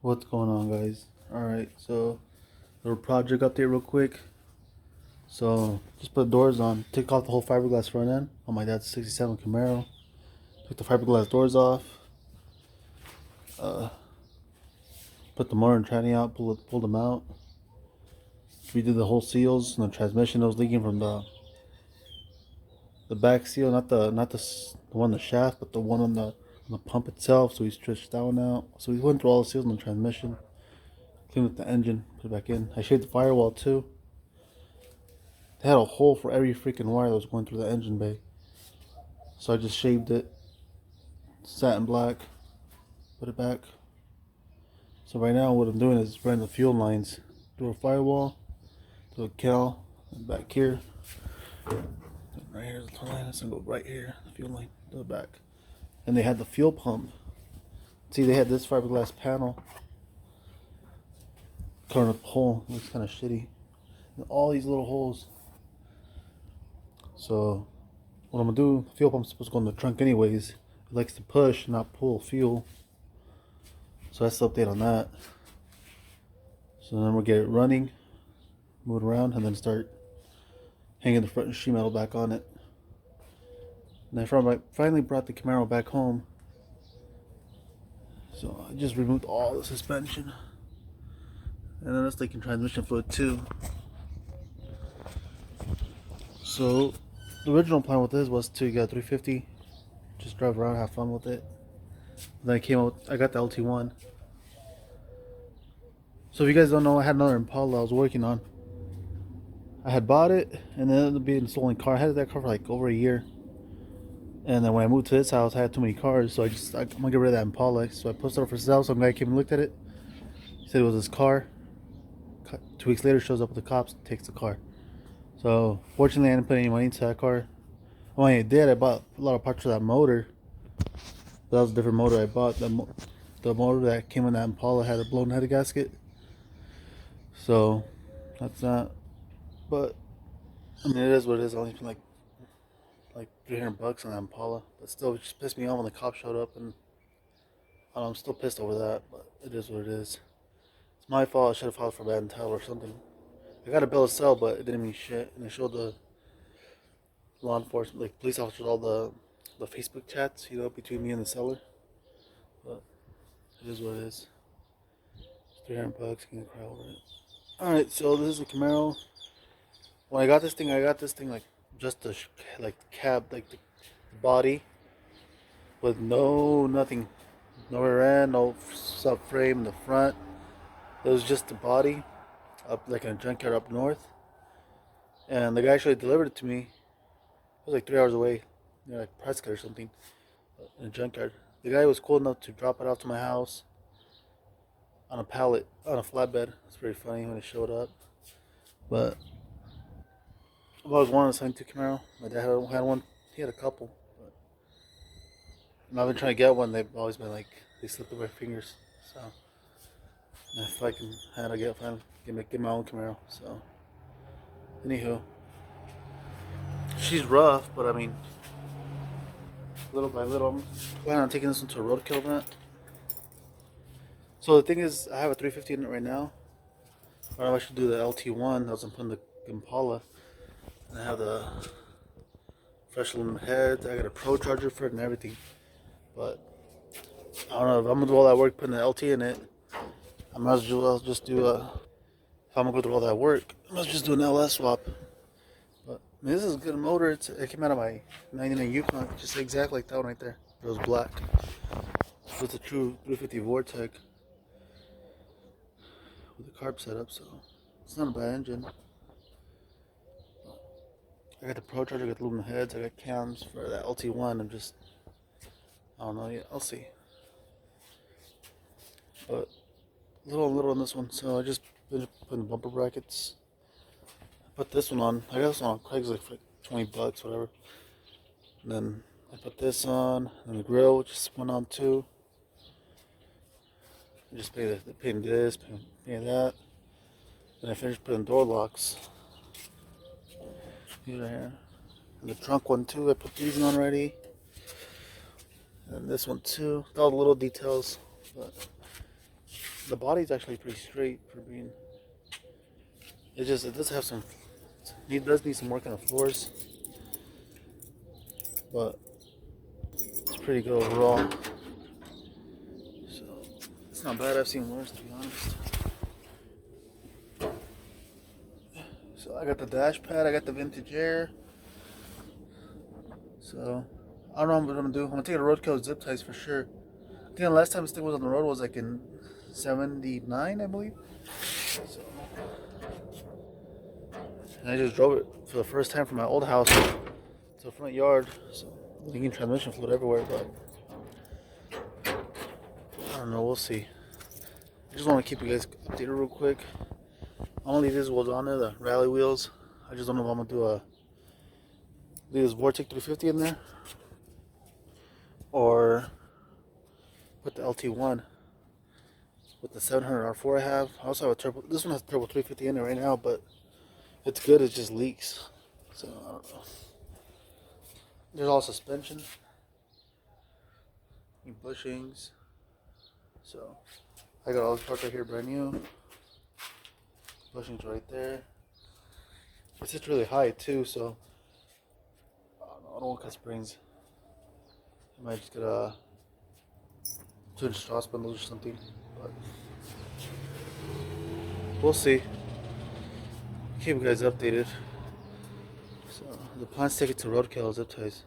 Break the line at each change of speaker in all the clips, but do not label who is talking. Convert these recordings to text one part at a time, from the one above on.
What's going on, guys? Alright, so little project update real quick. So just put doors on, took off the whole fiberglass front end on my dad's 67 Camaro. Took the fiberglass doors off, uh, put the motor and tranny out, pulled them out. Redid the whole seals and the transmission that was leaking from the back seal, not the one on the shaft, but the one on the pump itself. So we stretched that one out. So we went through all the seals in the transmission, cleaned up the engine, put it back in. I shaved the firewall too. They had a hole for every freaking wire that was going through the engine bay. So I just shaved it, satin black, put it back. So right now what I'm doing is running the fuel lines through a firewall, through a cal, and back here. Right here's the fuel line. It's gonna go right here, the fuel line, to the back. And they had the fuel pump. See, they had this fiberglass panel covering up the hole. It looks kind of shitty. And all these little holes. So what I'm gonna do, the fuel pump's supposed to go in the trunk anyways. It likes to push, not pull fuel. So that's the update on that. So then we'll get it running, move it around, and then start hanging the front sheet metal back on it. And I finally brought the Camaro back home. So I just removed all the suspension. And then it's leaking transmission fluid too. So the original plan with this was to get a 350, just drive around, have fun with it. Then I got the LT1. So if you guys don't know, I had another Impala I was working on. I had bought it and then it ended up being a stolen car. I had that car for like over a year. And then when I moved to this house, I had too many cars, so I'm gonna get rid of that Impala. So I posted it up for sale. Some guy came and looked at it. He said it was his car. 2 weeks later, shows up with the cops, takes the car. So fortunately, I didn't put any money into that car. When I did, I bought a lot of parts for that motor. That was a different motor I bought. The motor that came in that Impala had a blown head gasket. So that's that. But I mean, it is what it is. I only spent like $300 on that Impala. But still, it just pissed me off when the cops showed up, and I don't know, I'm still pissed over that. But it is what it is. It's my fault. I should have filed for bad title or something. I got a bill of sale, but it didn't mean shit. And I showed the law enforcement, like police officers, all the Facebook chats, between me and the seller. But it is what it is. It's $300. Can't cry over it. All right, so this is a Camaro. When I got this thing like just the like cab, like the body, with nothing, no rear end, no subframe in the front. It was just the body, up like in a junkyard up north. And the guy actually delivered it to me. It was like 3 hours away, like Prescott or something, in a junkyard. The guy was cool enough to drop it off to my house on a pallet, on a flatbed. It's pretty funny when it showed up. But I've always wanted a 72 Camaro. My dad had one. He had a couple. But and I've been trying to get one. They've always been like, they slip through my fingers. So if I can handle get my own Camaro. So anywho, she's rough, but I mean, little by little, I'm planning on taking this into a roadkill event. So the thing is, I have a 350 in it right now. Or I should do the LT1. I was putting the Impala. And I have the fresh aluminum heads. I got a Pro charger for it and everything. But I don't know if I'm gonna do all that work putting the LT in it. I might as well just do a. If I'm gonna go through all that work, I must just do an LS swap. But I mean, this is a good motor. It came out of my '99 Yukon, just exactly like that one right there. It was black. It's a true 350 Vortec with a carb setup, so it's not a bad engine. I got the Pro charger, I got the aluminum heads, I got cams for that LT1. I don't know yet. I'll see. But little on this one, so I just finished putting the bumper brackets. I put this one on. I got this one on Craigslist for like $20, whatever. And then I put this on, and the grill just went on too. I just painted this, painted that. Then I finished putting door locks. These are here. And the trunk one too, I put these on already. And this one too. All the little details. But The body's actually pretty straight for being. It does have some. It does need some work on the floors, but it's pretty good overall. So it's not bad. I've seen worse, to be honest. So I got the dash pad. I got the vintage air. So I don't know what I'm gonna do. I'm gonna take a roadkill zip ties for sure. I think the last time this thing was on the road was like in '79, I believe. So, and I just drove it for the first time from my old house to the front yard. So leaking transmission fluid everywhere, but I don't know. We'll see. I just want to keep you guys updated real quick. I'm gonna leave these wheels on there, the rally wheels. I just don't know if I'm gonna do leave this Vortec 350 in there or put the LT1 with the 700 R4 I have. I also have a turbo. This one has turbo 350 in it right now, but it's good. It just leaks. So I don't know. There's all suspension, bushings. So I got all this parts right here, brand new. Bushings right there. It's just really high too, so I don't want to cut springs. I might just get a 2-inch straw spindles or something, but we'll see. Keep you guys updated. So the plan's take it to roadkill zip ties.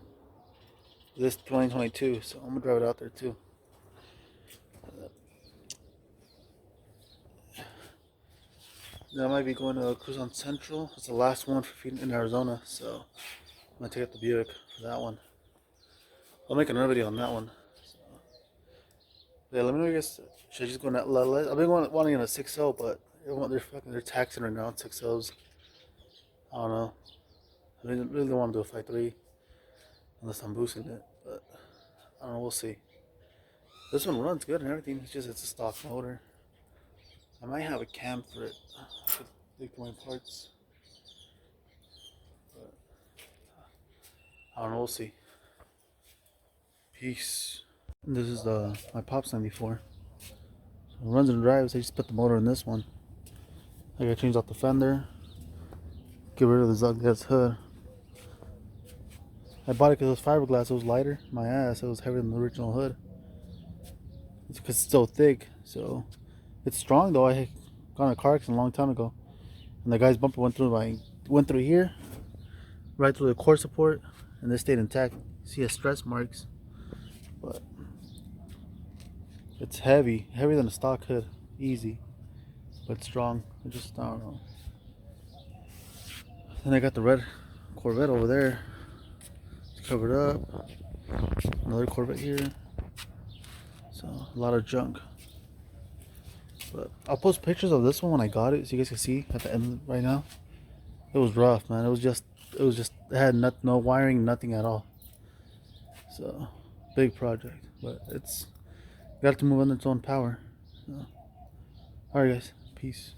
This 2022, so I'm gonna drive it out there too. Then I might be going to cruise on Central. It's the last one for feeding in Arizona, so I'm gonna take out the Buick for that one. I'll make another video on that one. So, yeah, let me know, you guys. Should I just go in that? I've been wanting in a 6.0, but they're taxing right now on 6.0s. I don't know. I really don't want to do a 5.3 unless I'm boosting it, but I don't know. We'll see. This one runs good and everything. It's a stock motor. I might have a cam for it. Leak my parts. But I don't know. We'll see. Peace. And this is my Pop's 94. So it runs and drives. I just put the motor in this one. I gotta change out the fender. Get rid of this ugly ass hood. I bought it because it was fiberglass. It was lighter. My ass. It was heavier than the original hood. It's because it's so thick. So it's strong though. I got in a car accident a long time ago, and the guy's bumper went through here, right through the core support, and they stayed intact. See a stress marks, but it's heavy, heavier than a stock hood, easy, but strong. I don't know. Then I got the red Corvette over there, it's covered up. Another Corvette here, so a lot of junk. But I'll post pictures of this one when I got it, so you guys can see at the end right now. It was rough, man. It had no wiring, nothing at all. So big project, but it's got to move under its own power. So, all right, guys, peace.